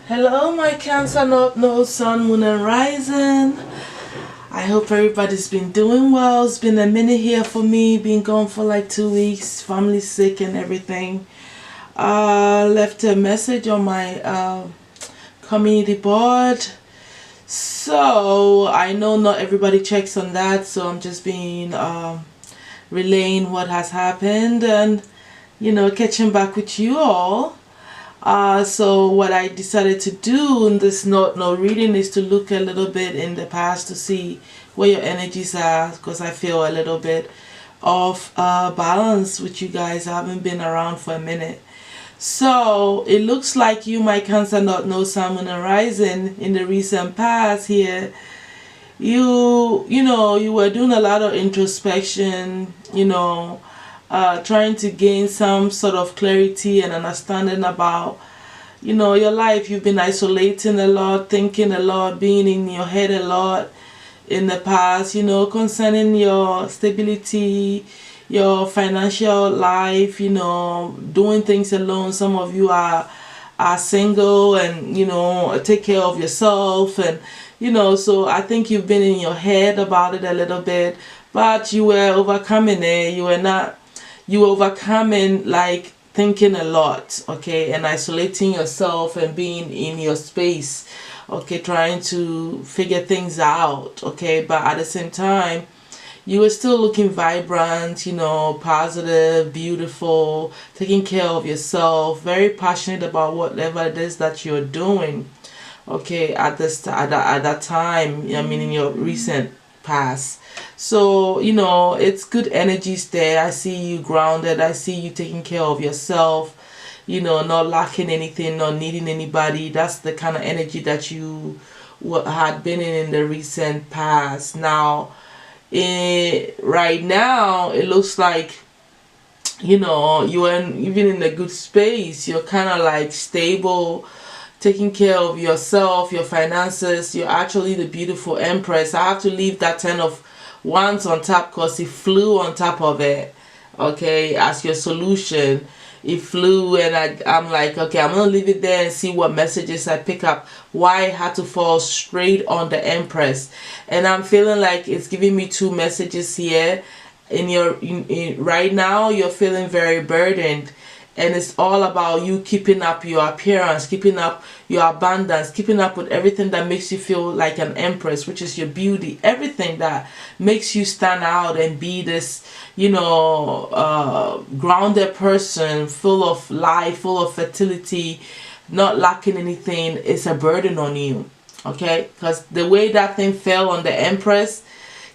Hello, my Cancer, North Node, Sun, Moon, and Rising. I hope everybody's been doing well. It's been a minute here for me. Been gone for like 2 weeks. Family sick and everything. Left a message on my community board. So I know not everybody checks on that. So I'm just being relaying what has happened and catching back with you all. So what I decided to do in this no reading is to look a little bit in the past to see where your energies are, because I feel a little bit of balance with you guys. I haven't been around for a minute. So it looks like you, my Cancer, not know Sun, Moon, and Rising, in the recent past here, you were doing a lot of introspection, trying to gain some sort of clarity and understanding about your life. You've been isolating a lot, thinking a lot, being in your head a lot in the past, concerning your stability, your financial life, doing things alone. Some of you are single and take care of yourself, and so I think you've been in your head about it a little bit, but you were overcoming it. You were overcoming, like, thinking a lot, okay, and isolating yourself and being in your space, okay, trying to figure things out, okay, but at the same time you were still looking vibrant, positive, beautiful, taking care of yourself, very passionate about whatever it is that you're doing, okay, at that time. I mean, in your recent past. So it's good energies there. I see you grounded. I see you taking care of yourself, not lacking anything, not needing anybody. That's the kind of energy that you had been in the recent past. Now, right now it looks like you are even in a good space. You're kind of like stable, taking care of yourself, your finances. You're actually the beautiful Empress. I have to leave that 10 of Wands on top because it flew on top of it, okay, as your solution. It flew, and I'm like, okay, I'm gonna leave it there and see what messages I pick up. Why it had to fall straight on the Empress, and I'm feeling like it's giving me two messages here. Right now you're feeling very burdened, and it's all about you keeping up your appearance, keeping up your abundance, keeping up with everything that makes you feel like an empress, which is your beauty, everything that makes you stand out and be this grounded person, full of life, full of fertility, not lacking anything. Is a burden on you, okay, because the way that thing fell on the Empress,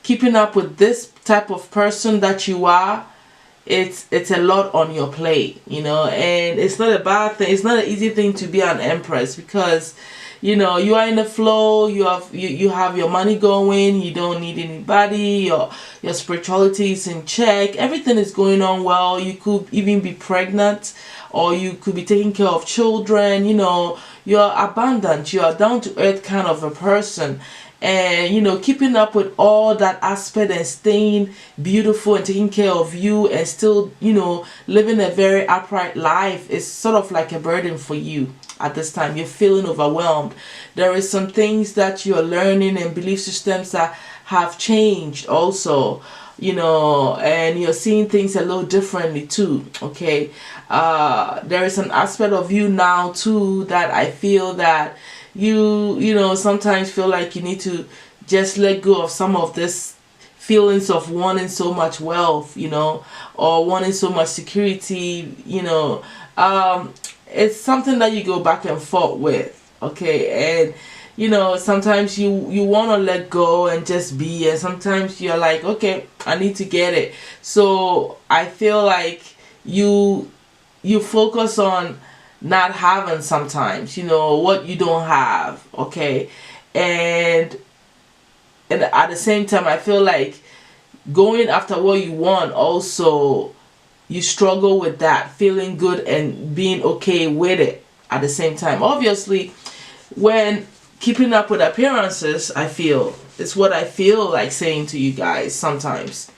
keeping up with this type of person that you are, it's a lot on your plate, and it's not a bad thing. It's not an easy thing to be an Empress, because you are in the flow. You have your money going. You don't need anybody. Your spirituality is in check. Everything is going on well. You could even be pregnant, or you could be taking care of children. You're abundant. You are down to earth kind of a person, and keeping up with all that aspect and staying beautiful and taking care of you and still living a very upright life is sort of like a burden for you at this time. You're feeling overwhelmed. There is some things that you're learning and belief systems that have changed also, and you're seeing things a little differently too, okay. There is an aspect of you now too that I feel that you sometimes feel like you need to just let go of some of this feelings of wanting so much wealth, or wanting so much security. It's something that you go back and forth with, okay, and sometimes you want to let go and just be, and sometimes you're like, okay, I need to get it. So I feel like you focus on not having sometimes, what you don't have, okay, and at the same time I feel like going after what you want also, you struggle with that, feeling good and being okay with it at the same time. Obviously, when keeping up with appearances, it's what I feel like saying to you guys. Sometimes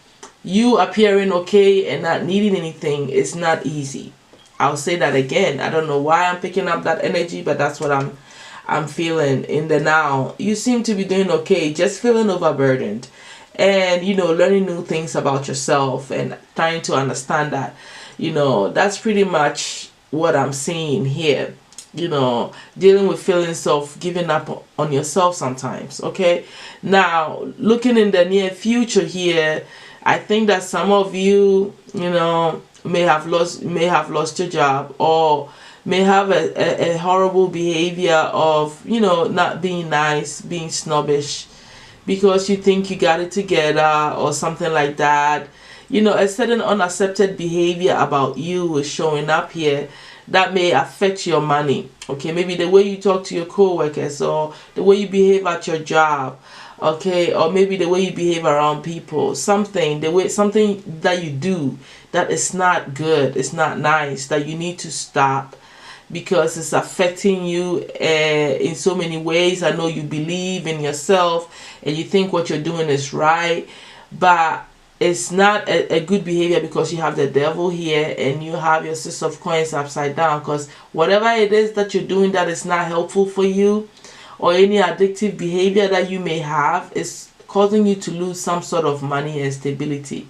you appearing okay and not needing anything is not easy. I'll say that again. I don't know why I'm picking up that energy, but that's what I'm I'm feeling in the now. You seem to be doing okay, just feeling overburdened, and learning new things about yourself and trying to understand that. That's pretty much what I'm seeing here. Dealing with feelings of giving up on yourself sometimes. Okay, now looking in the near future here, I think that some of you, may have lost your job, or may have a horrible behavior of not being nice, being snobbish, because you think you got it together or something like that. A certain unaccepted behavior about you is showing up here that may affect your money. Okay, maybe the way you talk to your co-workers, or the way you behave at your job. Okay, or maybe the way you behave around people, something that you do that is not good, it's not nice, that you need to stop, because it's affecting you in so many ways. I know you believe in yourself and you think what you're doing is right, but it's not a good behavior, because you have the devil here and you have your 6 of coins upside down. Because whatever it is that you're doing that is not helpful for you, or any addictive behavior that you may have, is causing you to lose some sort of money and stability.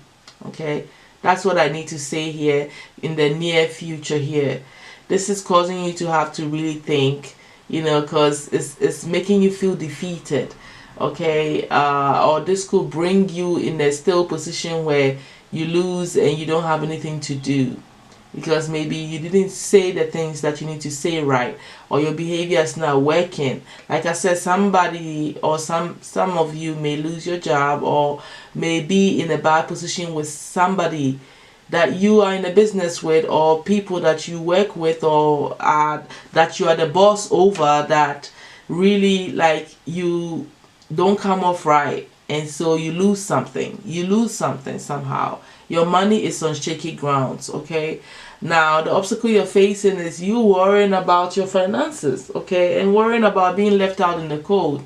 Okay, that's what I need to say here in the near future here. This is causing you to have to really think, because it's making you feel defeated. Okay, or this could bring you in a still position where you lose and you don't have anything to do, because maybe you didn't say the things that you need to say right, or your behavior is not working. Like I said, somebody or some of you may lose your job, or may be in a bad position with somebody that you are in a business with, or people that you work with, or that you are the boss over, that really like you don't come off right, and so you lose something somehow. Your money is on shaky grounds. Okay, now the obstacle you're facing is you worrying about your finances, okay, and worrying about being left out in the cold.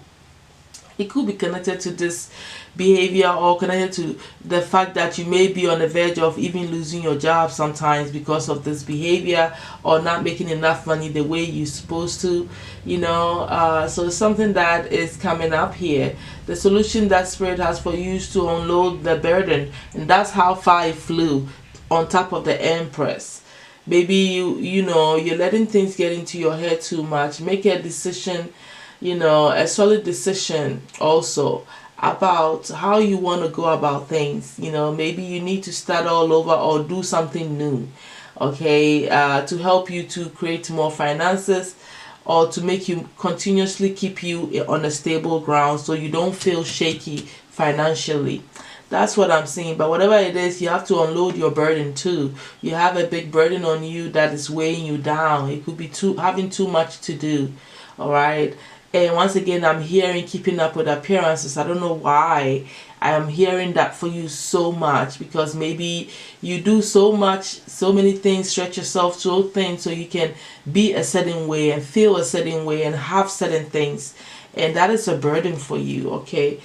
It could be connected to this behavior, or connected to the fact that you may be on the verge of even losing your job sometimes because of this behavior, or not making enough money the way you're supposed to. So it's something that is coming up here. The solution that Spirit has for you is to unload the burden, and that's how far it flew on top of the Empress. Maybe you're letting things get into your head too much. Make a decision, a solid decision also about how you want to go about things. Maybe you need to start all over or do something new, okay, to help you to create more finances, or to make you continuously keep you on a stable ground, so you don't feel shaky financially. That's what I'm saying. But whatever it is, you have to unload your burden too. You have a big burden on you that is weighing you down. It could be having too much to do. All right. And once again, I'm hearing keeping up with appearances. I don't know why I am hearing that for you so much, because maybe you do so many things, stretch yourself so thin so you can be a certain way and feel a certain way and have certain things, and that is a burden for you. Okay,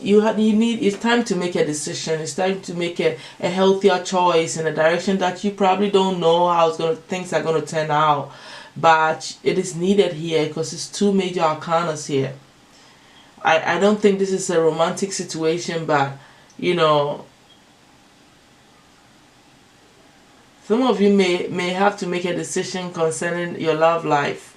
it's time to make a decision. It's time to make a healthier choice in a direction that you probably don't know how things are going to turn out, but it is needed here, because it's two major arcanas here. I don't think this is a romantic situation, but some of you may have to make a decision concerning your love life.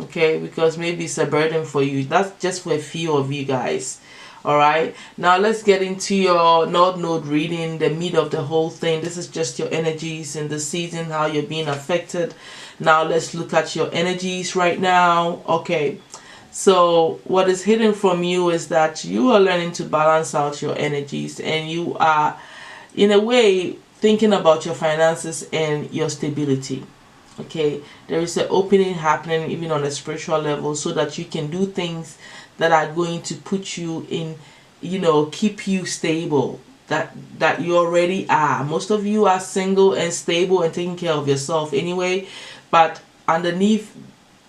Okay, because maybe it's a burden for you. That's just for a few of you guys. All right, now let's get into your North Node reading, the meat of the whole thing. This is just your energies in the season, how you're being affected. Now let's look at your energies right now. Okay, so what is hidden from you is that you are learning to balance out your energies, and you are in a way thinking about your finances and your stability. Okay, there is an opening happening even on a spiritual level, so that you can do things that are going to put you in, keep you stable, that you already are. Most of you are single and stable and taking care of yourself anyway, but underneath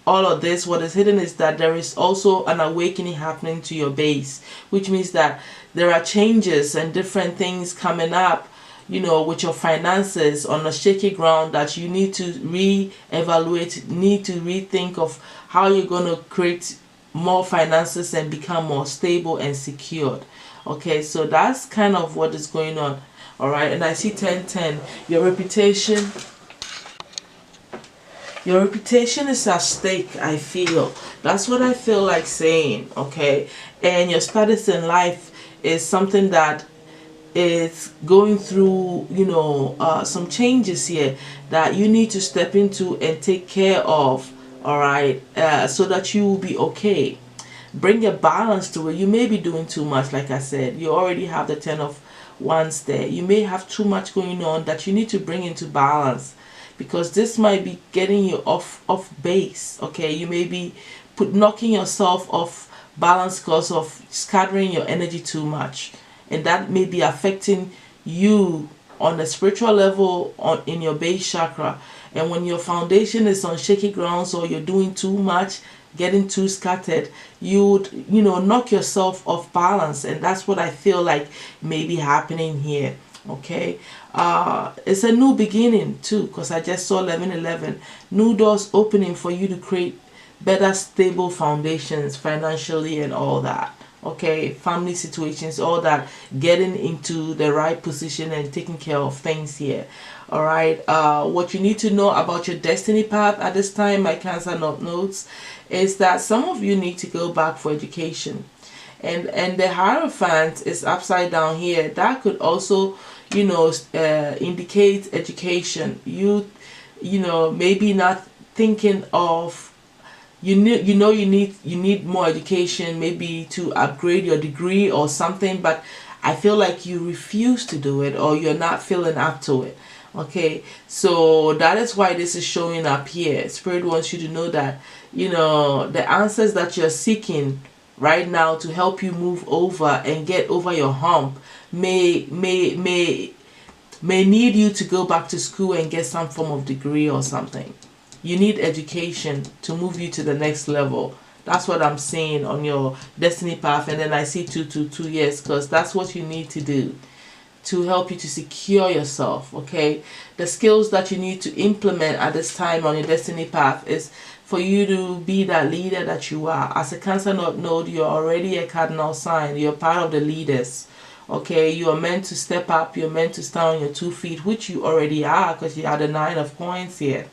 all of this, what is hidden is that there is also an awakening happening to your base, which means that there are changes and different things coming up, with your finances on a shaky ground, that you need to re-evaluate, need to rethink of how you're going to create more finances and become more stable and secured. Okay, so that's kind of what is going on. All right, and I see 1010. Your reputation is at stake, I feel. That's what I feel like saying, okay? And your status in life is something that is going through, some changes here that you need to step into and take care of, all right? So that you will be okay. Bring a balance to it. You may be doing too much, like I said. You already have the 10 of Wands there. You may have too much going on that you need to bring into balance, because this might be getting you off base. Okay, you may be knocking yourself off balance because of scattering your energy too much, and that may be affecting you on a spiritual level, in your base chakra. And when your foundation is on shaky grounds, or you're doing too much, getting too scattered, you would knock yourself off balance. And that's what I feel like may be happening here. Okay, it's a new beginning too, because I just saw 1111, new doors opening for you to create better stable foundations financially and all that. Okay, family situations, all that, getting into the right position and taking care of things here. All right, what you need to know about your destiny path at this time, my Cancer North notes, is that some of you need to go back for education, and the Hierophant is upside down here. That could also indicate education. You maybe not thinking of, you need more education, maybe to upgrade your degree or something, but I feel like you refuse to do it, or you're not feeling up to it. Okay, so that is why this is showing up here. Spirit wants you to know that the answers that you're seeking right now to help you move over and get over your hump may need you to go back to school and get some form of degree or something. You need education to move you to the next level. That's what I'm saying on your destiny path. And then I see 222, yes, because that's what you need to do to help you to secure yourself. Okay, the skills that you need to implement at this time on your destiny path is for you to be that leader that you are. As a Cancer North node, you're already a cardinal sign. You're part of the leaders. Okay, you are meant to step up. You're meant to stand on your 2 feet, which you already are, because you are the 9 of coins here.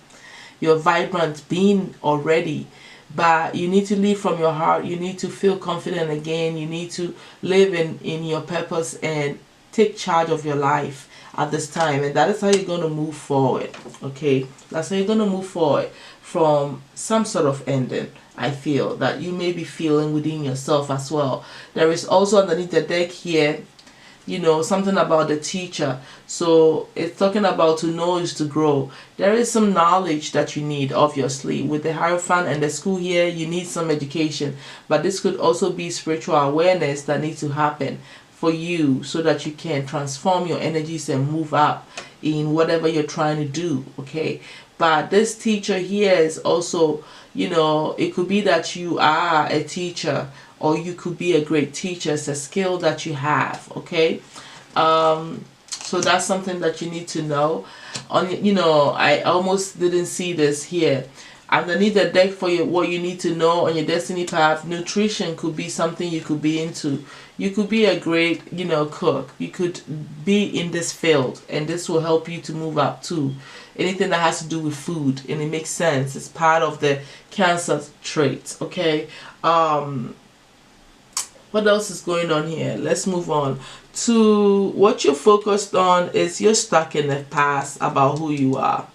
You're vibrant being already, but you need to live from your heart. You need to feel confident again. You need to live in your purpose and take charge of your life at this time, and that is how you're going to move forward. Okay, that's how you're going to move forward from some sort of ending. I feel that you may be feeling within yourself as well. There is also underneath the deck here, something about the teacher. So it's talking about to know is to grow. There is some knowledge that you need, obviously. With the Hierophant and the school here, you need some education, but this could also be spiritual awareness that needs to happen for you, so that you can transform your energies and move up in whatever you're trying to do. Okay, but this teacher here is also, it could be that you are a teacher, or you could be a great teacher. It's a skill that you have. Okay, so that's something that you need to know. I almost didn't see this here. Underneath the deck for you, what you need to know on your destiny path, nutrition could be something you could be into. You could be a great, cook. You could be in this field, and this will help you to move up too. Anything that has to do with food, and it makes sense. It's part of the Cancer traits. Okay. What else is going on here? Let's move on to what you're focused on. Is you're stuck in the past about who you are.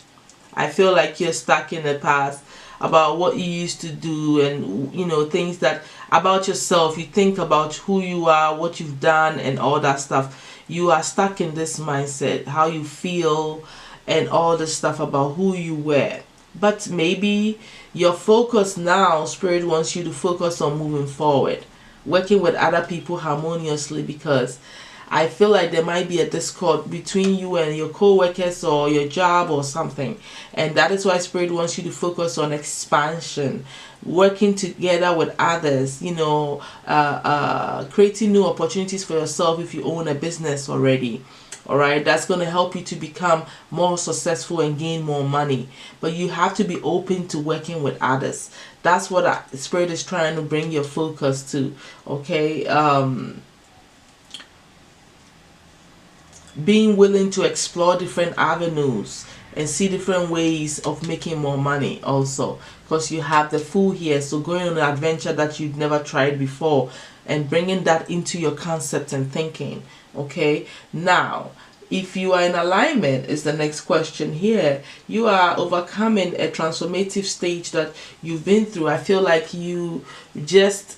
I feel like you're stuck in the past about what you used to do, and things that about yourself. You think about who you are, what you've done, and all that stuff. You are stuck in this mindset, how you feel, and all this stuff about who you were. But maybe your focus now, Spirit wants you to focus on moving forward, working with other people harmoniously, because I feel like there might be a discord between you and your co-workers or your job or something. And that is why Spirit wants you to focus on expansion, working together with others, creating new opportunities for yourself if you own a business already. All right, that's going to help you to become more successful and gain more money. But you have to be open to working with others. That's what Spirit is trying to bring your focus to. Okay, being willing to explore different avenues and see different ways of making more money also, because you have the Fool here. So going on an adventure that you've never tried before and bringing that into your concept and thinking. Okay, now if you are in alignment is the next question here. You are overcoming a transformative stage that you've been through. I feel like you just,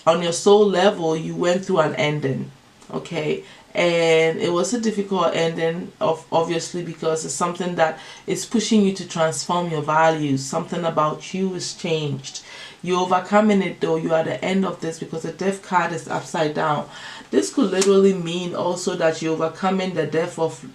on your soul level, you went through an ending. Okay, and it was a difficult ending, obviously, because it's something that is pushing you to transform your values. Something about you is changed. You're overcoming it though. You are at the end of this because the death card is upside down. This could literally mean also that you're overcoming the death of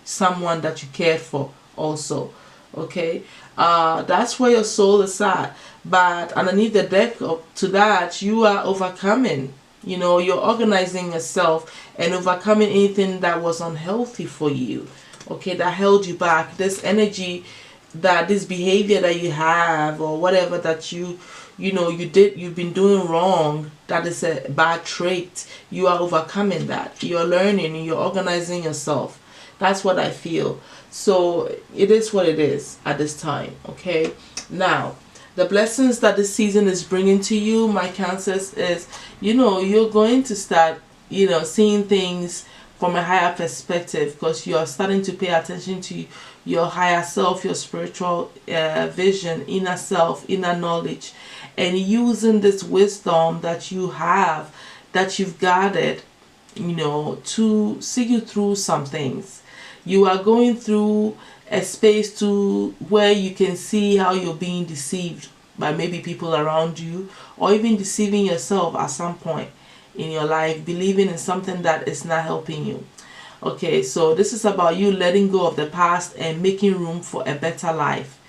someone that you cared for also. Okay, that's where your soul is at. But underneath the deck to that, you are overcoming. You know, you're organizing yourself and overcoming anything that was unhealthy for you. Okay, that held you back. This energy, that this behavior that you have, or whatever that you've been doing wrong, that is a bad trait. You are overcoming that. You're learning and you're organizing yourself. That's what I feel. So it is what it is at this time. Okay, now the blessings that this season is bringing to you, my Cancers, is, you're going to start, seeing things from a higher perspective, because you're starting to pay attention to your higher self, your spiritual vision, inner self, inner knowledge, and using this wisdom that you have, that you've gathered, to see you through some things. You are going through a space to where you can see how you're being deceived by maybe people around you, or even deceiving yourself at some point in your life, believing in something that is not helping you. Okay, so this is about you letting go of the past and making room for a better life.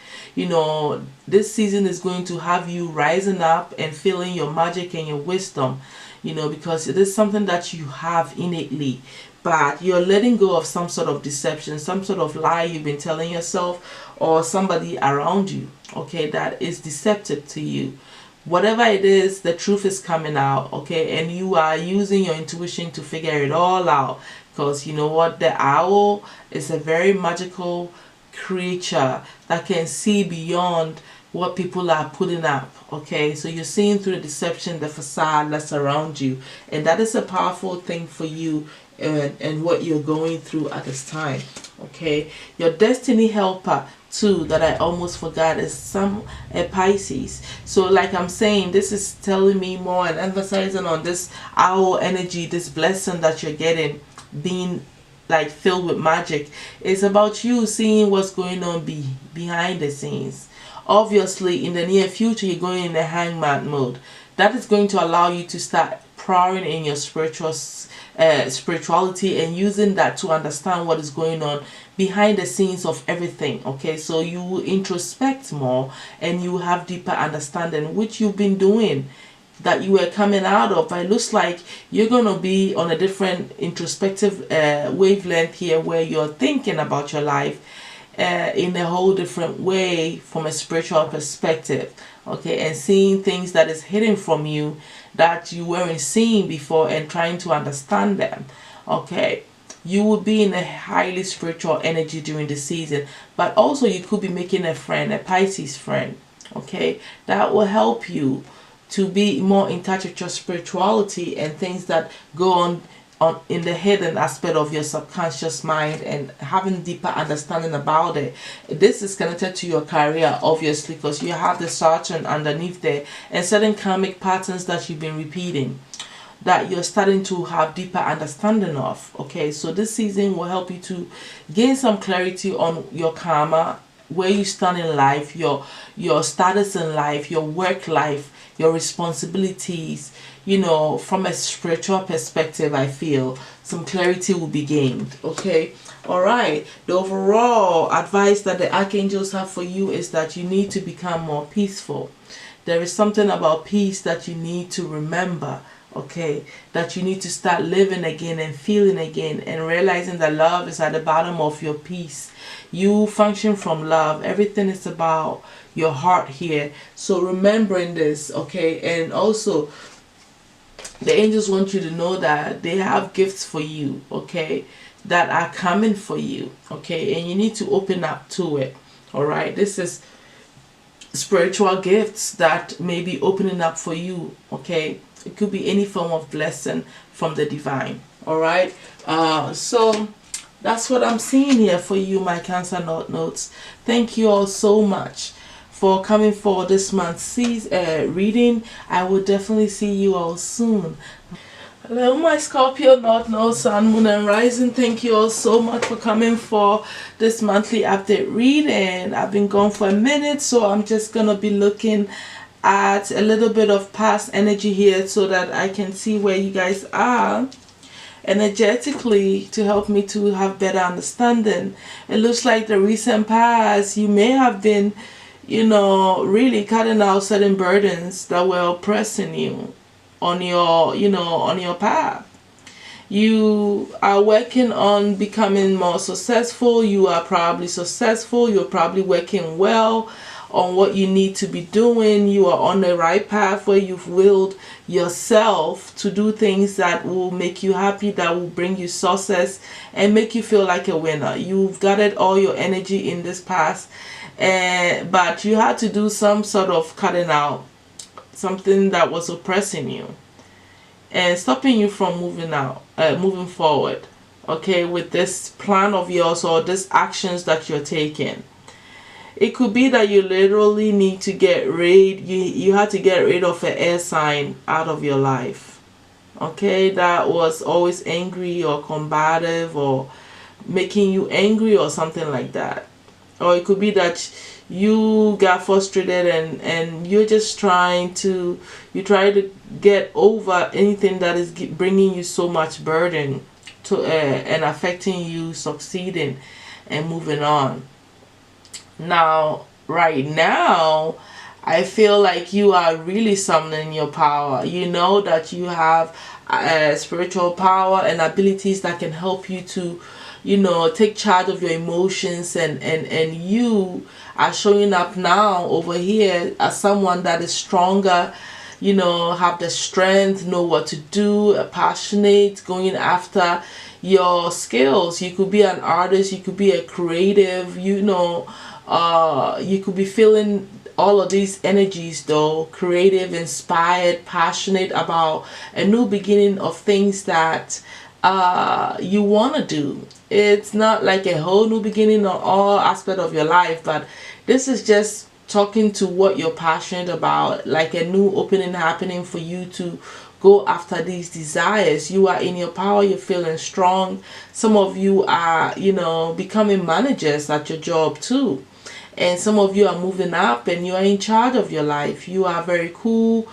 This season is going to have you rising up and feeling your magic and your wisdom, because it is something that you have innately, but you're letting go of some sort of deception, some sort of lie you've been telling yourself, or somebody around you, okay, that is deceptive to you. Whatever it is, the truth is coming out, okay, and you are using your intuition to figure it all out, because you know what, the owl is a very magical creature that can see beyond what people are putting up. Okay, so you're seeing through the deception, the facade that's around you, and that is a powerful thing for you and what you're going through at this time. Okay, your destiny helper too, that I almost forgot, is a Pisces. So like I'm saying, this is telling me more and emphasizing on this owl energy, this blessing that you're getting, being like filled with magic. It's about you seeing what's going on behind the scenes. Obviously in the near future you're going in the hangman mode. That is going to allow you to start prowling in your spirituality and using that to understand what is going on behind the scenes of everything. Okay, so you will introspect more and you have deeper understanding, which you've been doing, that you were coming out of. But it looks like you're going to be on a different introspective wavelength here, where you're thinking about your life in a whole different way from a spiritual perspective. Okay, and seeing things that is hidden from you that you weren't seeing before and trying to understand them. Okay, you will be in a highly spiritual energy during the season, but also you could be making a friend, a Pisces friend. Okay, that will help you to be more in touch with your spirituality and things that go on in the hidden aspect of your subconscious mind, and having deeper understanding about it. This is connected to your career, obviously, because you have the Saturn underneath there, and certain karmic patterns that you've been repeating that you're starting to have deeper understanding of. Okay, so this season will help you to gain some clarity on your karma, where you stand in life, your status in life, your work life, your responsibilities. From a spiritual perspective, I feel some clarity will be gained. Okay, all right, the overall advice that the archangels have for you is that you need to become more peaceful. There is something about peace that you need to remember. okay, that you need to start living again and feeling again, and realizing that love is at the bottom of your peace. You function from love. Everything is about your heart here. So remembering this, okay, and also the angels want you to know that they have gifts for you, okay, that are coming for you, okay, and you need to open up to it. All right, this is spiritual gifts that may be opening up for you, okay. It could be any form of blessing from the divine. All right, so that's what I'm seeing here for you, my Cancer North Nodes. Thank you all so much for coming for this month's reading. I will definitely see you all soon. Hello, my Scorpio North Node, Sun, Moon, and Rising. Thank you all so much for coming for this monthly update reading. I've been gone for a minute, so I'm just going to be looking at a little bit of past energy here so that I can see where you guys are energetically, to help me to have better understanding. It looks like the recent past, you may have been, really cutting out certain burdens that were oppressing you on your, on your path. You are working on becoming more successful. You are probably successful. You're probably working well on what you need to be doing. You are on the right path where you've willed yourself to do things that will make you happy, that will bring you success and make you feel like a winner. You've gathered all your energy in this past, but you had to do some sort of cutting out something that was oppressing you and stopping you from moving forward, okay, with this plan of yours or this actions that you're taking. It could be that you literally need to get rid, you had to get rid of an air sign out of your life, okay, that was always angry or combative or making you angry or something like that. Or it could be that you got frustrated and you're just try to get over anything that is bringing you so much burden to and affecting you succeeding and moving on. Now, right now, I feel like you are really summoning your power. You know that you have spiritual power and abilities that can help you to, take charge of your emotions, and you are showing up now over here as someone that is stronger, have the strength, know what to do, passionate, going after your skills. You could be an artist, you could be a creative, you could be feeling all of these energies though, creative, inspired, passionate about a new beginning of things that you want to do. It's not like a whole new beginning on all aspect of your life, but this is just talking to what you're passionate about, like a new opening happening for you to go after these desires. You are in your power, you're feeling strong. Some of you are, becoming managers at your job too. And some of you are moving up and you are in charge of your life. You are very cool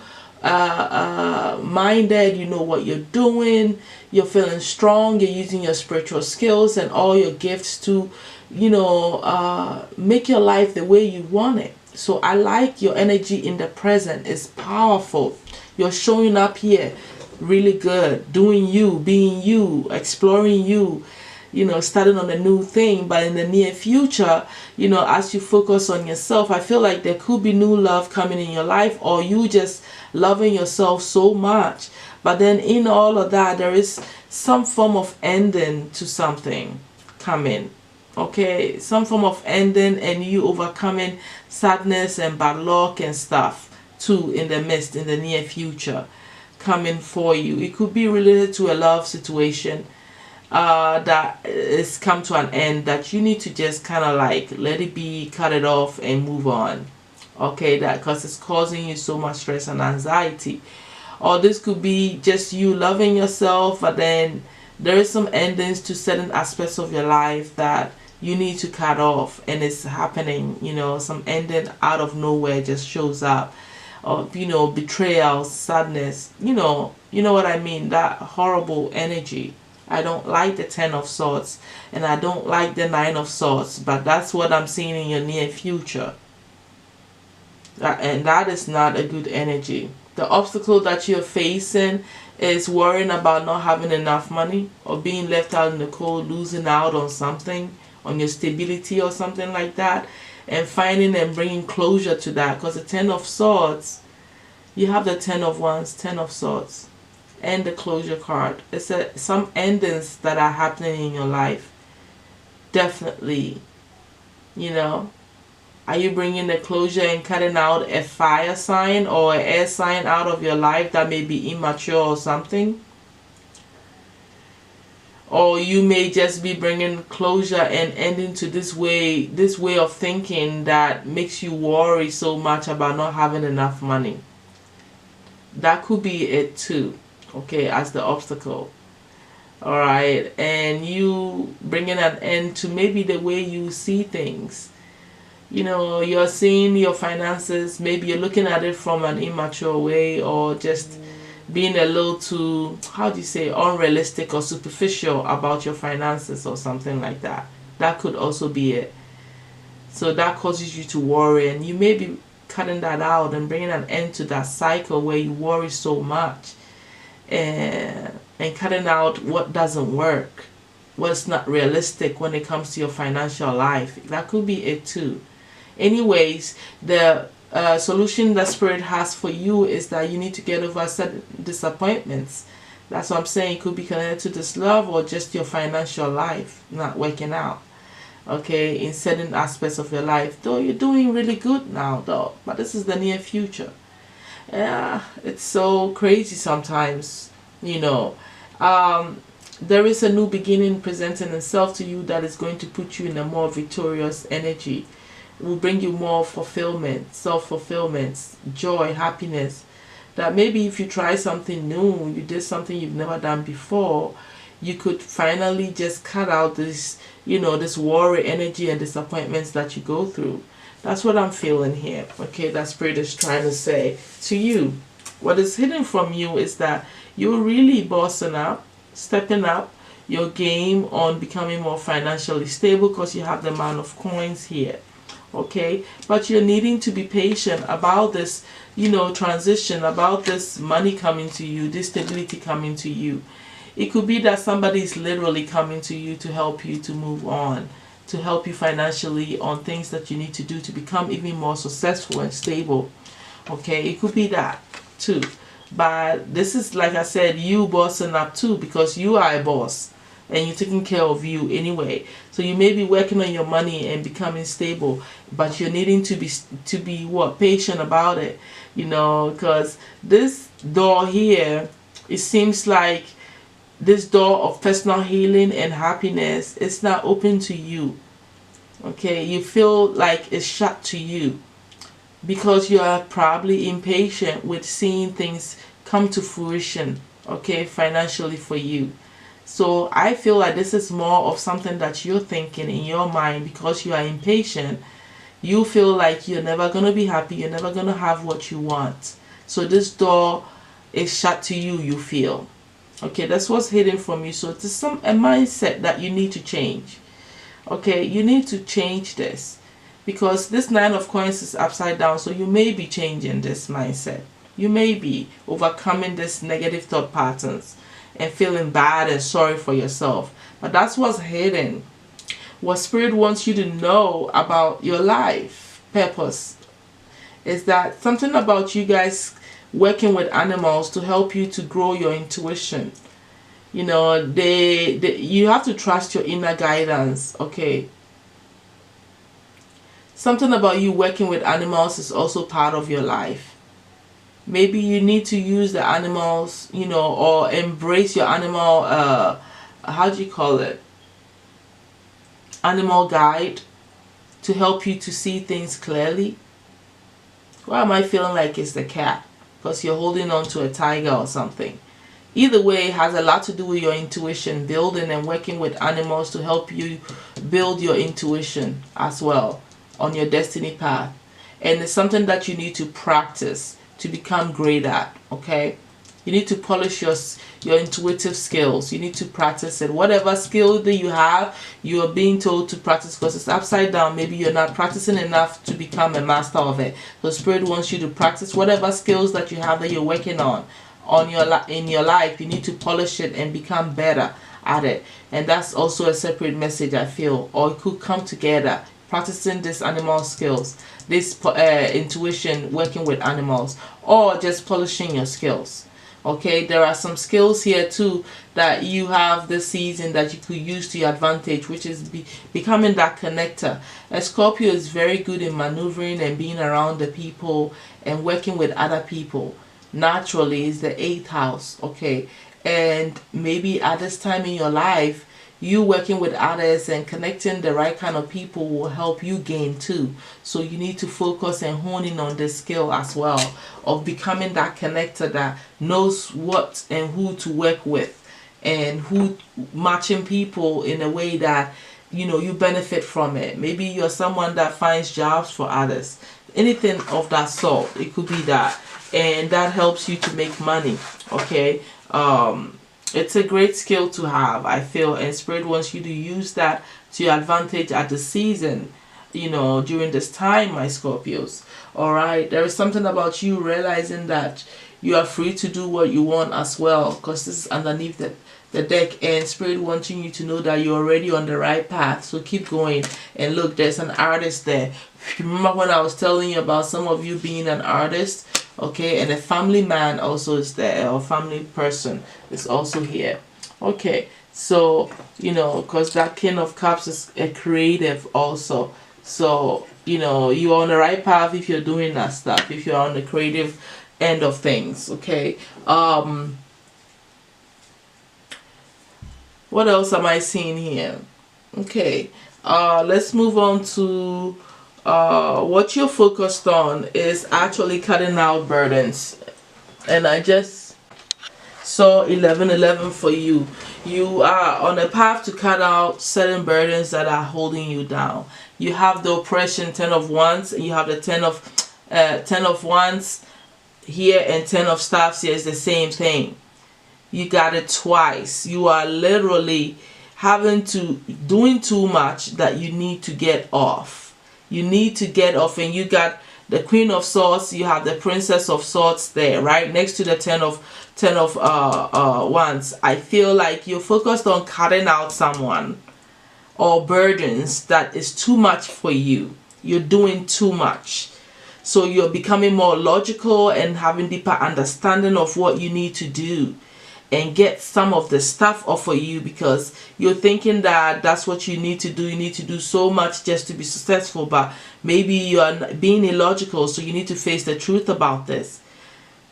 minded, you know what you're doing, you're feeling strong, you're using your spiritual skills and all your gifts to, make your life the way you want it. So I like your energy in the present. It's powerful. You're showing up here really good, doing you, being you, exploring you, starting on a new thing. But in the near future, as you focus on yourself, I feel like there could be new love coming in your life, or you just loving yourself so much. But then in all of that, there is some form of ending to something coming. Okay, some form of ending, and you overcoming sadness and bad luck and stuff too in the midst, in the near future coming for you. It could be related to a love situation that is come to an end, that you need to just kind of like let it be, cut it off and move on. Okay, that because it's causing you so much stress and anxiety. Or this could be just you loving yourself, but then there is some endings to certain aspects of your life that you need to cut off, and it's happening. Some ending out of nowhere just shows up, or betrayal, sadness, you know what I mean, that horrible energy. I don't like the 10 of Swords and I don't like the 9 of Swords, but that's what I'm seeing in your near future. And that is not a good energy. The obstacle that you're facing is worrying about not having enough money, or being left out in the cold, losing out on something, on your stability or something like that, and finding and bringing closure to that. Because the Ten of Swords, you have the Ten of Wands, Ten of Swords, and the closure card. It's some endings that are happening in your life. Definitely, you know. Are you bringing the closure and cutting out a fire sign or an air sign out of your life that may be immature or something? Or you may just be bringing closure and ending to this way of thinking that makes you worry so much about not having enough money. That could be it too, okay, as the obstacle. Alright, and you bringing an end to maybe the way you see things. You know, you're seeing your finances, maybe you're looking at it from an immature way, or just being a little too, how do you say, unrealistic or superficial about your finances or something like that. That could also be it. So that causes you to worry, and you may be cutting that out and bringing an end to that cycle where you worry so much, and cutting out what doesn't work, what's not realistic when it comes to your financial life. That could be it too. Anyways, the solution that Spirit has for you is that you need to get over certain disappointments. That's what I'm saying. It could be connected to this love or just your financial life not working out. Okay, in certain aspects of your life. Though you're doing really good now, though. But this is the near future. Yeah, it's so crazy sometimes, you know. There is a new beginning presenting itself to you that is going to put you in a more victorious energy. It will bring you more fulfillment, self-fulfillment, joy, happiness. That maybe if you try something new, you did something you've never done before, you could finally just cut out this, you know, this worry energy and disappointments that you go through. That's what I'm feeling here. Okay, that Spirit is trying to say to you. What is hidden from you is that you're really bossing up, stepping up your game on becoming more financially stable, because you have the amount of coins here. Okay, but you're needing to be patient about this, you know, transition, about this money coming to you, this stability coming to you. It could be that somebody is literally coming to you to help you to move on, to help you financially on things that you need to do to become even more successful and stable. Okay, it could be that too. But this is, like I said, you bossing up too, because you are a boss and you're taking care of you anyway. So you may be working on your money and becoming stable, but you're needing to be what, patient about it, you know, because this door here, it seems like this door of personal healing and happiness is not open to you. Okay, you feel like it's shut to you because you are probably impatient with seeing things come to fruition, okay, financially for you. So I feel like this is more of something that you're thinking in your mind, because you are impatient. You feel like you're never going to be happy, you're never going to have what you want. So this door is shut to you, you feel. Okay, that's what's hidden from you. So it's a mindset that you need to change. Okay, you need to change this, because this Nine of Coins is upside down. So you may be changing this mindset. You may be overcoming this negative thought patterns and feeling bad and sorry for yourself. But that's what's hidden. What Spirit wants you to know about your life purpose is that something about you guys working with animals to help you to grow your intuition. You know, you have to trust your inner guidance. Okay, something about you working with animals is also part of your life. Maybe you need to use the animals, you know, or embrace your animal, how do you call it? Animal guide to help you to see things clearly. Why am I feeling like it's the cat? Because you're holding on to a tiger or something. Either way, it has a lot to do with your intuition, building and working with animals to help you build your intuition as well on your destiny path. And it's something that you need to practice to become great at, okay? You need to polish your intuitive skills. You need to practice it. Whatever skill that you have, you are being told to practice because it's upside down. Maybe you're not practicing enough to become a master of it. So Spirit wants you to practice whatever skills that you have that you're working on in your life. You need to polish it and become better at it. And that's also a separate message, I feel, or it could come together. Practicing these animal skills, this intuition, working with animals, or just polishing your skills. Okay, there are some skills here too that you have this season that you could use to your advantage, which is becoming that connector. A Scorpio is very good in maneuvering and being around the people and working with other people. Naturally, is the 8th house. Okay, and maybe at this time in your life, you working with others and connecting the right kind of people will help you gain too. So you need to focus and hone in on this skill as well of becoming that connector that knows what and who to work with and who matching people in a way that you benefit from it. Maybe you're someone that finds jobs for others, anything of that sort. It could be that, and that helps you to make money. Okay, it's a great skill to have, I feel, and Spirit wants you to use that to your advantage at the season, during this time, my Scorpios. Alright, there is something about you realizing that you are free to do what you want as well, because this is underneath the deck, and Spirit wanting you to know that you're already on the right path. So keep going. And look, there's an artist there. Remember when I was telling you about some of you being an artist? Okay, and a family man also is there, or family person is also here. Okay, so because that King of Cups is a creative also. So you're on the right path if you're doing that stuff, if you're on the creative end of things. Okay, what else am I seeing here? Okay, let's move on to what you're focused on is actually cutting out burdens. And I just saw 1111 for you. You are on a path to cut out certain burdens that are holding you down. You have the oppression, 10 of Wands, and you have the 10 of Wands here, and 10 of Staffs here is the same thing. You got it twice. You are literally doing too much that you need to get off. You need to get off, and you got the Queen of Swords, you have the Princess of Swords there, right next to the 10 of Wands. I feel like you're focused on cutting out someone or burdens that is too much for you. You're doing too much. So you're becoming more logical and having deeper understanding of what you need to do and get some of the stuff off of you, because you're thinking that that's what you need to do. You need to do so much just to be successful, but maybe you are being illogical. So you need to face the truth about this,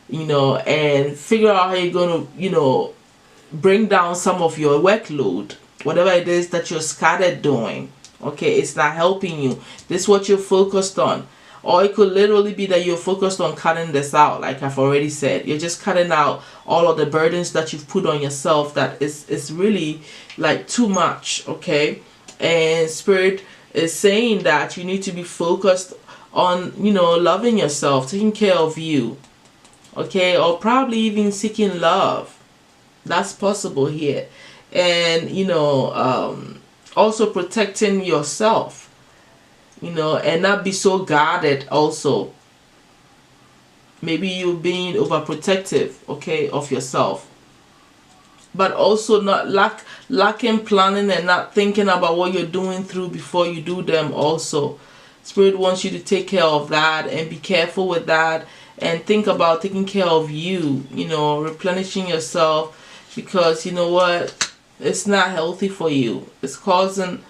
and figure out how you're going to, bring down some of your workload, whatever it is that you're scattered doing. Okay, it's not helping you. This is what you're focused on. Or it could literally be that you're focused on cutting this out, like I've already said. You're just cutting out all of the burdens that you've put on yourself that is really like too much, okay? And Spirit is saying that you need to be focused on, loving yourself, taking care of you, okay? Or probably even seeking love. That's possible here. And, also protecting yourself. And not be so guarded also. Maybe you're being overprotective, okay, of yourself. But also not lacking planning and not thinking about what you're doing through before you do them also. Spirit wants you to take care of that and be careful with that and think about taking care of you, replenishing yourself, because you know what? It's not healthy for you. It's causing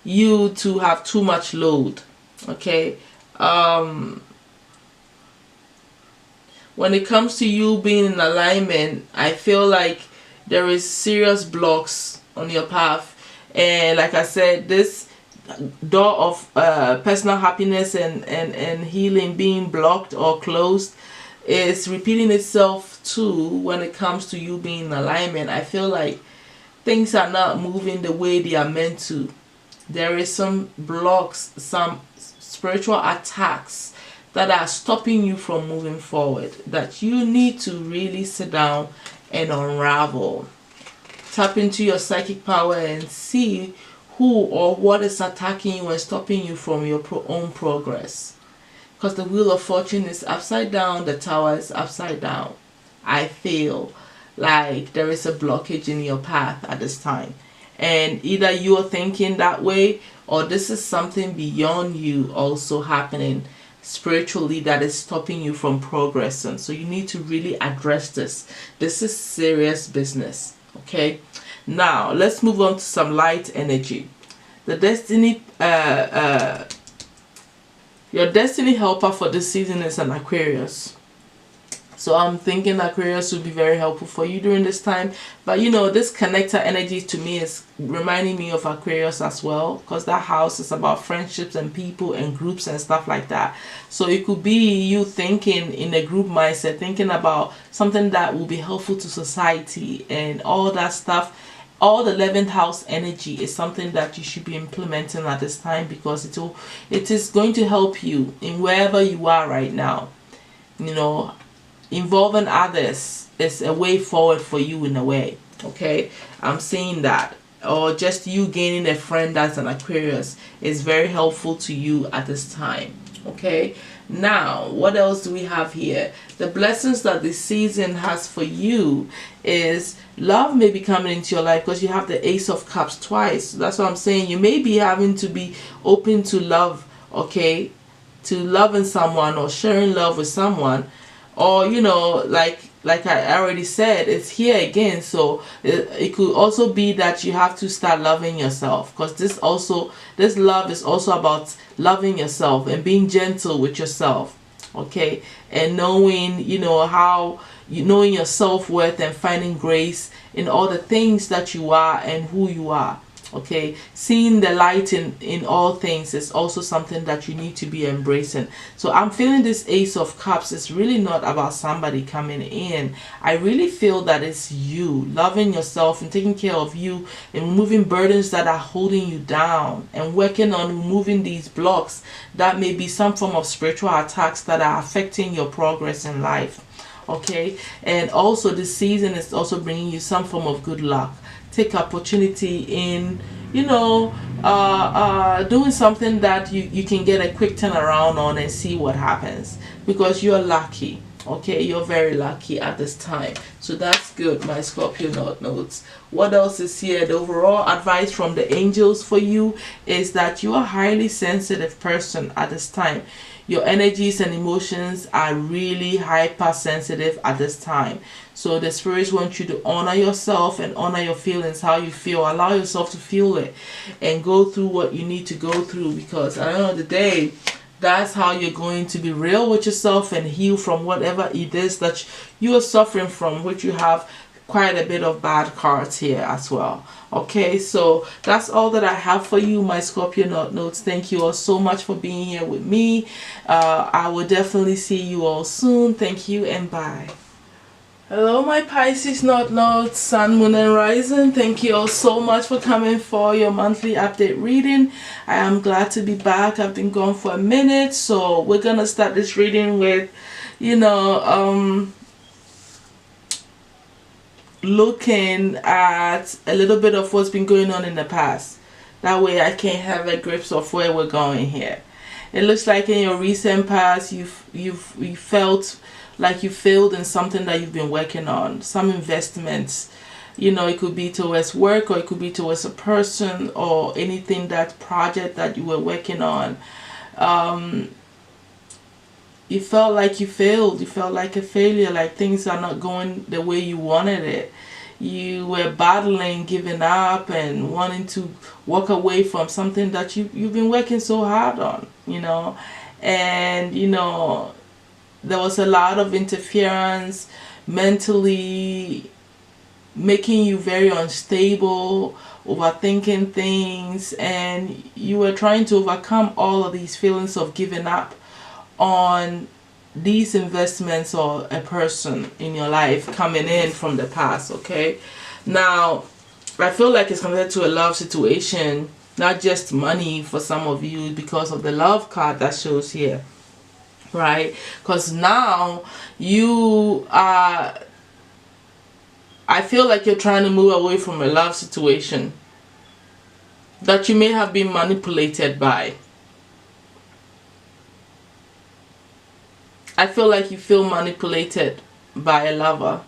you to have too much load. Okay, when it comes to you being in alignment, I feel like there is serious blocks on your path, and like I said, this door of personal happiness and healing being blocked or closed is repeating itself too when it comes to you being in alignment. I feel like things are not moving the way they are meant to. There is some blocks, some spiritual attacks that are stopping you from moving forward, that you need to really sit down and unravel. Tap into your psychic power and see who or what is attacking you and stopping you from your own progress. Because the Wheel of Fortune is upside down, the Tower is upside down. I feel like there is a blockage in your path at this time. And either you are thinking that way, or this is something beyond you also happening spiritually that is stopping you from progressing. So you need to really address this. This is serious business. Okay, now let's move on to some light energy. The destiny your destiny helper for this season is an Aquarius. So I'm thinking Aquarius would be very helpful for you during this time. But you know, this connector energy to me is reminding me of Aquarius as well, because that house is about friendships and people and groups and stuff like that. So it could be you thinking in a group mindset, thinking about something that will be helpful to society and all that stuff. All the 11th house energy is something that you should be implementing at this time, because it is going to help you in wherever you are right now. You know, involving others is a way forward for you in a way. Okay, I'm seeing that. Or just you gaining a friend that's an Aquarius is very helpful to you at this time. Okay, now what else do we have here? The blessings that this season has for you is love may be coming into your life, because you have the Ace of Cups twice. So that's what I'm saying. You may be having to be open to love, okay, to loving someone or sharing love with someone. Or you know, like I already said, it's here again. So it could also be that you have to start loving yourself, because this love is also about loving yourself and being gentle with yourself. Okay, and knowing, you know, how knowing your self-worth and finding grace in all the things that you are and who you are. Okay, seeing the light in all things is also something that you need to be embracing. So I'm feeling this Ace of Cups is really not about somebody coming in. I really feel that it's you loving yourself and taking care of you and removing burdens that are holding you down and working on removing these blocks that may be some form of spiritual attacks that are affecting your progress in life. Okay, and also this season is also bringing you some form of good luck. Take opportunity in, you know, doing something that you can get a quick turnaround on and see what happens, because you're lucky. Okay, you're very lucky at this time. So that's good, my Scorpio North Nodes. What else is here? The overall advice from the angels for you is that you are a highly sensitive person at this time. Your energies and emotions are really hypersensitive at this time. So the spirits want you to honor yourself and honor your feelings, how you feel. Allow yourself to feel it and go through what you need to go through, because at the end of the day, that's how you're going to be real with yourself and heal from whatever it is that you are suffering from, which you have quite a bit of bad cards here as well. Okay, so that's all that I have for you, my Scorpio North Nodes. Thank you all so much for being here with me. I will definitely see you all soon. Thank you and bye. Hello, my Pisces North Nodes, Sun, Moon, and Rising. Thank you all so much for coming for your monthly update reading. I am glad to be back. I've been gone for a minute, so we're gonna start this reading with, you know, looking at a little bit of what's been going on in the past. That way I can have a grip of where we're going here. It looks like in your recent past you felt like you failed in something that you've been working on, some investments. You know, it could be towards work, or it could be towards a person, or anything, that project that you were working on. You felt like you failed. You felt like a failure, like things are not going the way you wanted it. You were battling, giving up, and wanting to walk away from something that you've been working so hard on, you know. And, you know, there was a lot of interference mentally, making you very unstable, overthinking things, and you were trying to overcome all of these feelings of giving up on these investments or a person in your life coming in from the past. Okay, now I feel like it's connected to a love situation, not just money for some of you, because of the love card that shows here. right? Because now you are, I feel like you're trying to move away from a love situation that you may have been manipulated by. I feel like you feel manipulated by a lover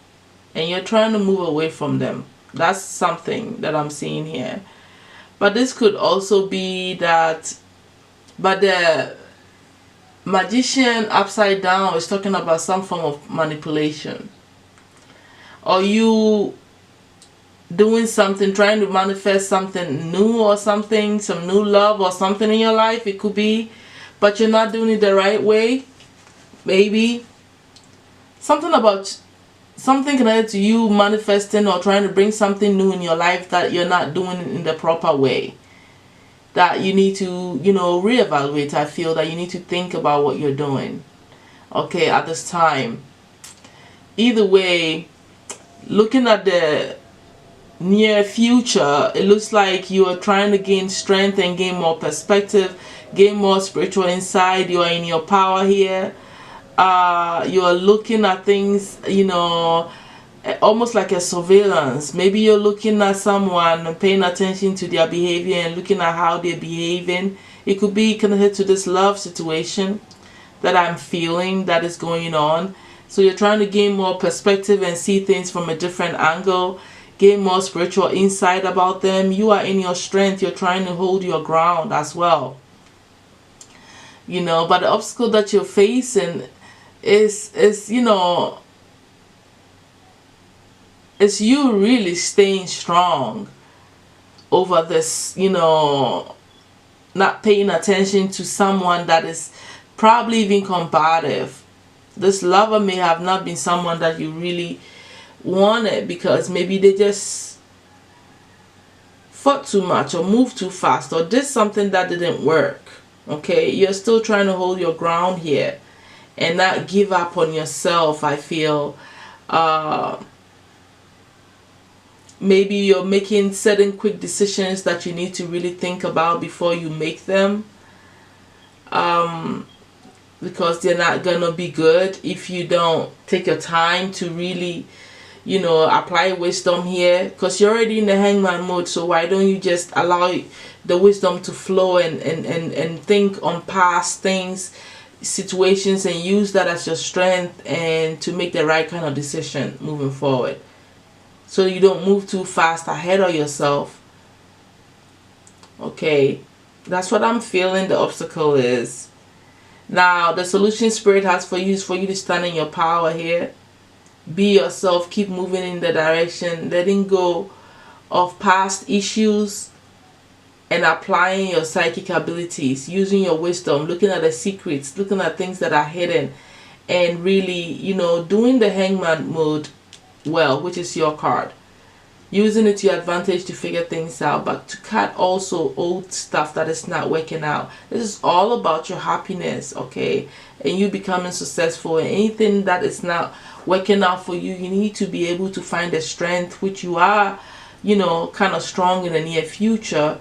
and you're trying to move away from them. That's something that I'm seeing here. But this could also be that, but the magician upside down is talking about some form of manipulation. Or you doing something, trying to manifest something new or something, some new love or something in your life, it could be, but you're not doing it the right way. Maybe something about something connected to you manifesting or trying to bring something new in your life that you're not doing it in the proper way, that you need to, reevaluate. I feel that you need to think about what you're doing, okay, at this time. Either way, looking at the near future, it looks like you are trying to gain strength and gain more perspective, gain more spiritual insight. You are in your power here. You are looking at things, almost like a surveillance. Maybe you're looking at someone and paying attention to their behavior and looking at how they're behaving. It could be connected to this love situation that I'm feeling that is going on. So you're trying to gain more perspective and see things from a different angle, gain more spiritual insight about them. You are in your strength. You're trying to hold your ground as well. But the obstacle that you're facing is it's you really staying strong over this, not paying attention to someone that is probably even combative. This lover may have not been someone that you really wanted, because maybe they just fought too much or moved too fast or did something that didn't work. Okay, you're still trying to hold your ground here and not give up on yourself. I feel maybe you're making certain quick decisions that you need to really think about before you make them, because they're not gonna be good if you don't take your time to really apply wisdom here, because you're already in the hangman mode. So why don't you just allow the wisdom to flow and think on past things, situations, and use that as your strength and to make the right kind of decision moving forward, so you don't move too fast ahead of yourself. Okay, that's what I'm feeling the obstacle is. Now the solution Spirit has for you is for you to stand in your power here. Be yourself, keep moving in the direction, letting go of past issues and applying your psychic abilities, using your wisdom, looking at the secrets, looking at things that are hidden, and really, doing the hangman mode well, which is your card. Using it to your advantage to figure things out, but to cut also old stuff that is not working out. This is all about your happiness, okay? And you becoming successful. And anything that is not working out for you, you need to be able to find the strength, which you are, kind of strong in the near future,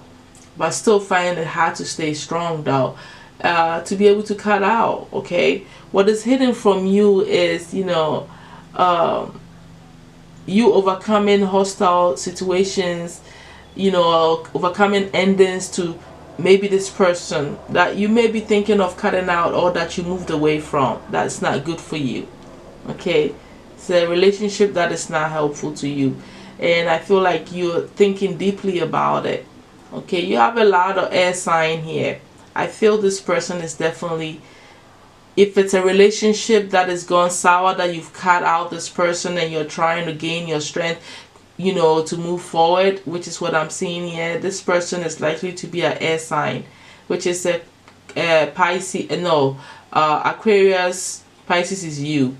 but still finding it hard to stay strong though, to be able to cut out, okay? What is hidden from you is, you overcoming hostile situations, overcoming endings to maybe this person that you may be thinking of cutting out or that you moved away from. That's not good for you, okay? It's a relationship that is not helpful to you, and I feel like you're thinking deeply about it, okay? You have a lot of air sign here. I feel this person is definitely, if it's a relationship that has gone sour, that you've cut out this person and you're trying to gain your strength, to move forward, which is what I'm seeing here. This person is likely to be an air sign, which is a Pisces, Aquarius. Pisces is you.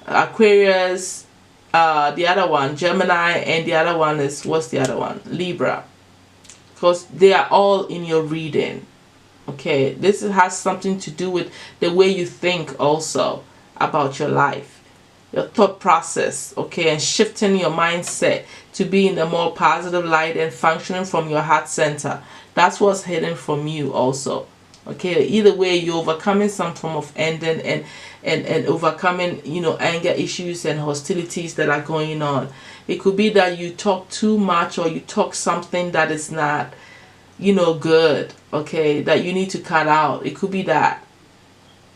Aquarius, the other one, Gemini, and the other one is, what's the other one? Libra. Because they are all in your reading. Okay, this has something to do with the way you think also about your life, your thought process, okay, and shifting your mindset to be in a more positive light and functioning from your heart center. That's what's hidden from you also, Okay, either way, you're overcoming some form of ending and overcoming, you know, anger issues and hostilities that are going on. It could be that you talk too much, or you talk something that is not, you know, good, okay, that you need to cut out. It could be that,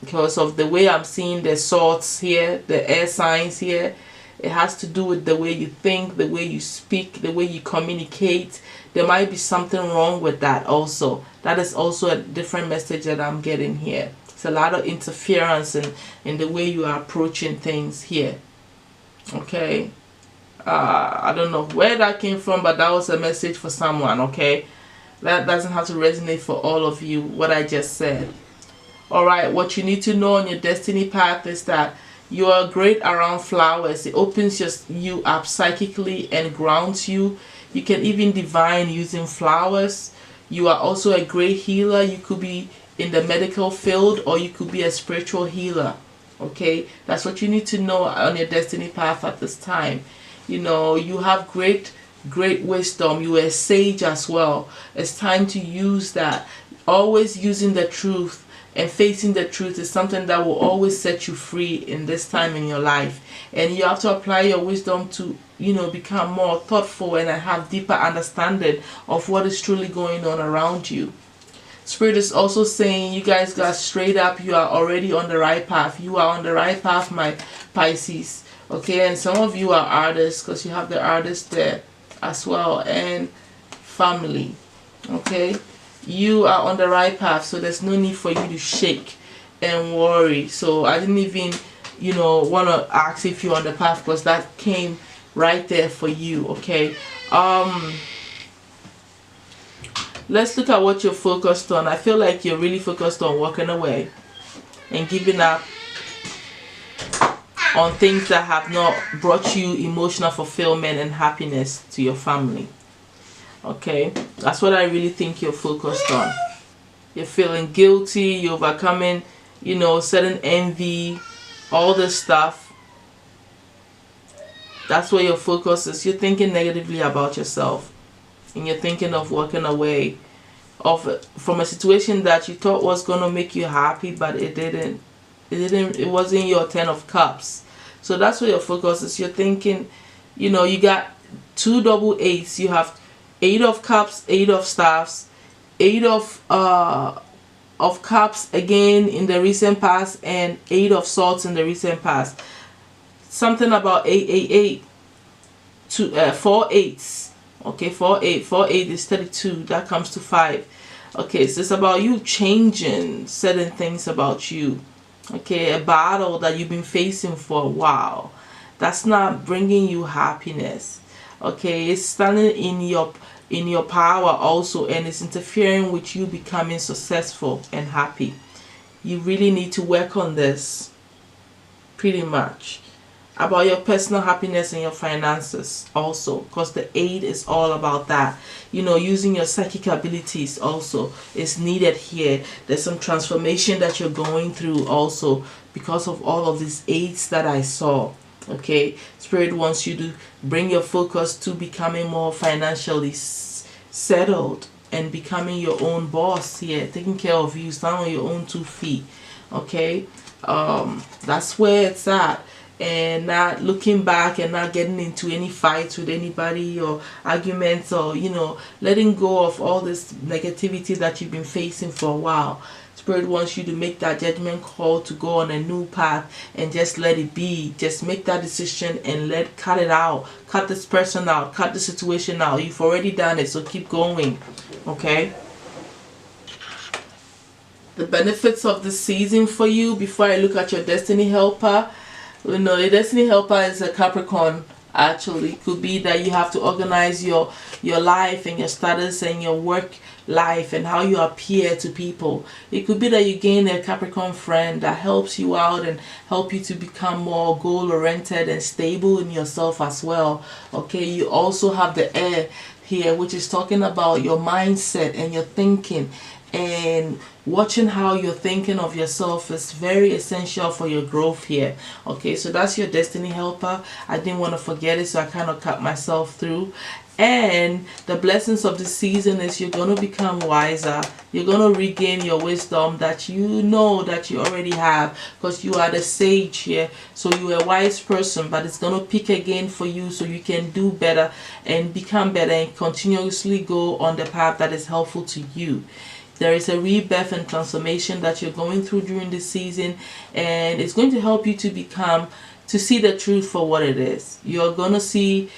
because of the way I'm seeing the swords here, the air signs here. It has to do with the way you think, the way you speak, the way you communicate. There might be something wrong with that also. That is also a different message that I'm getting here. It's a lot of interference in the way you are approaching things here. Okay. I don't know where that came from, but that was a message for someone, okay? That doesn't have to resonate for all of you, what I just said. Alright, what you need to know on your destiny path is that you are great around flowers. It opens you up psychically and grounds you. You can even divine using flowers. You are also a great healer. You could be in the medical field, or you could be a spiritual healer. Okay, that's what you need to know on your destiny path at this time. You know, you have great wisdom. You are a sage as well. It's time to use that. Always using the truth and facing the truth is something that will always set you free in this time in your life. And you have to apply your wisdom to, you know, become more thoughtful and have deeper understanding of what is truly going on around you. Spirit is also saying you guys got straight up. You are already on the right path. You are on the right path, my Pisces. Okay, and some of you are artists, because you have the artist there as well, and family. Okay, you are on the right path, so there's no need for you to shake and worry. So I didn't even, you know, want to ask if you're on the path, because that came right there for you. Okay, let's look at what you're focused on. I feel like you're really focused on walking away and giving up on things that have not brought you emotional fulfillment and happiness to your family. Okay, that's what I really think you're focused on. You're feeling guilty, you're overcoming, you know, certain envy, all this stuff. That's where your focus is. You're thinking negatively about yourself, and you're thinking of walking away from a situation that you thought was going to make you happy, but it didn't. It wasn't your 10 of cups. So that's where your focus is. You're thinking, you know, you got 2 double 8s. You have 8 of cups, 8 of staffs, 8 of cups again in the recent past, and 8 of swords in the recent past. Something about 8 to 4 8s. Okay, 4 8 is 32. That comes to 5. Okay, so it's about you changing certain things about you. Okay, a battle that you've been facing for a while, that's not bringing you happiness. Okay, it's standing in your power also, and it's interfering with you becoming successful and happy. You really need to work on this, pretty much, about your personal happiness and your finances also, because the 8 is all about that. You know, using your psychic abilities also is needed here. There's some transformation that you're going through also because of all of these 8s that I saw. Okay, Spirit wants you to bring your focus to becoming more financially settled and becoming your own boss here, taking care of you, stand on your own 2 feet. Okay, that's where it's at. And not looking back and not getting into any fights with anybody or arguments, or, you know, letting go of all this negativity that you've been facing for a while. Spirit wants you to make that judgment call to go on a new path and just let it be. Just make that decision and cut it out. Cut this person out. Cut the situation out. You've already done it, so keep going. Okay? The benefits of the season for you, before I look at your destiny helper. You know, your destiny helper is a Capricorn. Actually, it could be that you have to organize your life and your status and your work life and how you appear to people. It could be that you gain a Capricorn friend that helps you out and help you to become more goal oriented and stable in yourself as well. Okay, you also have the air here, which is talking about your mindset and your thinking and watching how you're thinking of yourself is very essential for your growth here. Okay, so that's your destiny helper. I didn't want to forget it, so I kind of cut myself through. And the blessings of the season is you're going to become wiser. You're going to regain your wisdom that you know that you already have, because you are the sage here. So you're a wise person, but it's going to pick again for you so you can do better and become better and continuously go on the path that is helpful to you. There is a rebirth and transformation that you're going through during this season, and it's going to help you to see the truth for what it is. You're going to see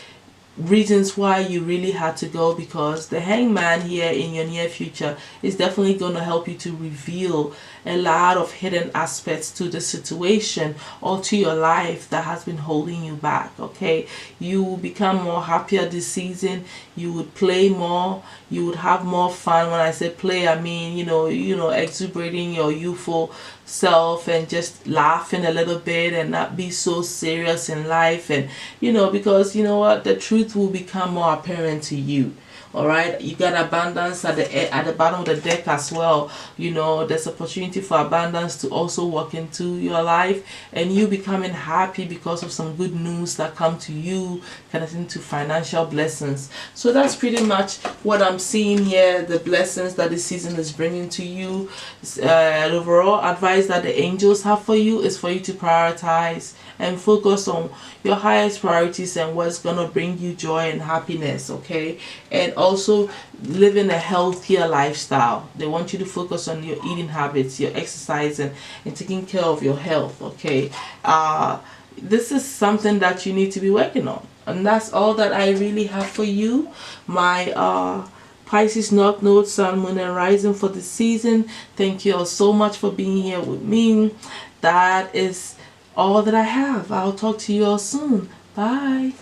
reasons why you really had to go, because the hangman here in your near future is definitely going to help you to reveal a lot of hidden aspects to the situation or to your life that has been holding you back. Okay, you will become more happier this season. You would play more, you would have more fun. When I say play, I mean exuberating your youthful self and just laughing a little bit and not be so serious in life. And because you know what, the truth will become more apparent to you. All right, you got abundance at the bottom of the deck as well. There's opportunity for abundance to also walk into your life, and you becoming happy because of some good news that come to you connecting to financial blessings. So that's pretty much what I'm seeing here, the blessings that this season is bringing to you. Overall advice that the angels have for you is for you to prioritize and focus on your highest priorities and what's gonna bring you joy and happiness. Okay, and also living a healthier lifestyle. They want you to focus on your eating habits, your exercise, and taking care of your health. Okay, this is something that you need to be working on, and that's all that I really have for you, my Pisces North Node, Sun, Moon, and Rising for the season. Thank you all so much for being here with me. That is all that I have. I'll talk to you all soon. Bye.